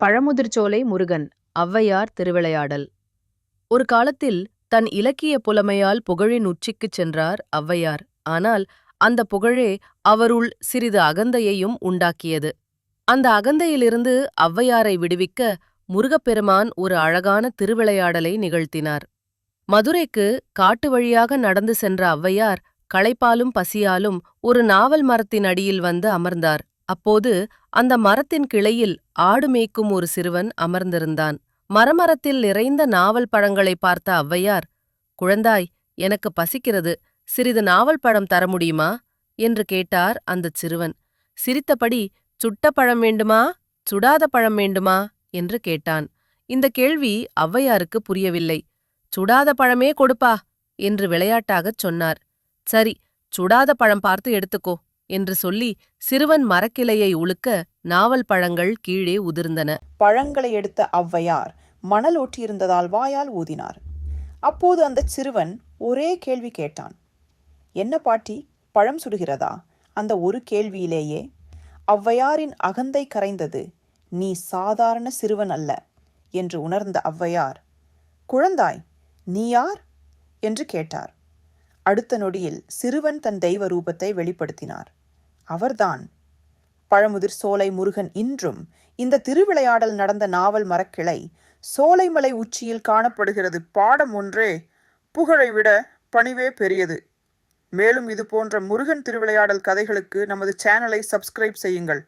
பழமுதிர்ச்சோலை முருகன் ஔவையார் திருவிளையாடல். ஒரு காலத்தில் தன் இலக்கிய புலமையால் புகழின் உச்சிக்குச் சென்றார் ஔவையார். ஆனால் அந்த புகழே அவருள் சிறிது அகந்தையையும் உண்டாக்கியது. அந்த அகந்தையிலிருந்து ஔவையாரை விடுவிக்க முருகப்பெருமான் ஒரு அழகான திருவிளையாடலை நிகழ்த்தினார். மதுரைக்கு காட்டு வழியாக நடந்து சென்ற ஔவையார் களைப்பாலும் பசியாலும் ஒரு நாவல் மரத்தின் அடியில் வந்து அமர்ந்தார். அப்போது அந்த மரத்தின் கிளையில் ஆடு மேய்க்கும் ஒரு சிறுவன் அமர்ந்திருந்தான். மரமரத்தில் நிறைந்த நாவல் பழங்களை பார்த்த ஔவையார், "குழந்தாய், எனக்கு பசிக்கிறது, சிறிது நாவல் பழம் தர முடியுமா?" என்று கேட்டார் அந்தச் சிறுவன். சிரித்தபடி, "சுட்ட பழம் வேண்டுமா, சுடாத பழம் வேண்டுமா?" என்று கேட்டான். இந்த கேள்வி ஔவையாருக்கு புரியவில்லை. "சுடாத பழமே கொடுப்பா" என்று விளையாட்டாகச் சொன்னார். "சரி, சுடாத பழம் பார்த்து எடுத்துக்கோ" என்று சொல்லி சிறுவன் மரக்கிளையை உலுக்க நாவல் பழங்கள் கீழே உதிர்ந்தன. பழங்களை எடுத்த ஔவையார் மணல் ஒட்டியிருந்ததால் வாயால் ஊதினார். அப்போது அந்த சிறுவன் ஒரே கேள்வி கேட்டான். "என்ன பாட்டி, பழம் சுடுகிறதா?" அந்த ஒரு கேள்வியிலேயே ஔவையாரின் அகந்தை கரைந்தது. "நீ சாதாரண சிறுவன் அல்ல" என்று உணர்ந்த ஔவையார், "குழந்தாய், நீ யார்?" என்று கேட்டார். அடுத்த நொடியில் சிறுவன் தன் தெய்வ ரூபத்தை வெளிப்படுத்தினார். அவர்தான் பழமுதிர் சோலை முருகன். இன்றும் இந்த திருவிளையாடல் நடந்த நாவல் மரக்கிளை சோலைமலை உச்சியில் காணப்படுகிறது. பாடம் ஒன்றே, புகழை விட பணிவே பெரியது. மேலும் இது போன்ற முருகன் திருவிளையாடல் கதைகளுக்கு நமது சேனலை சப்ஸ்கிரைப் செய்யுங்கள்.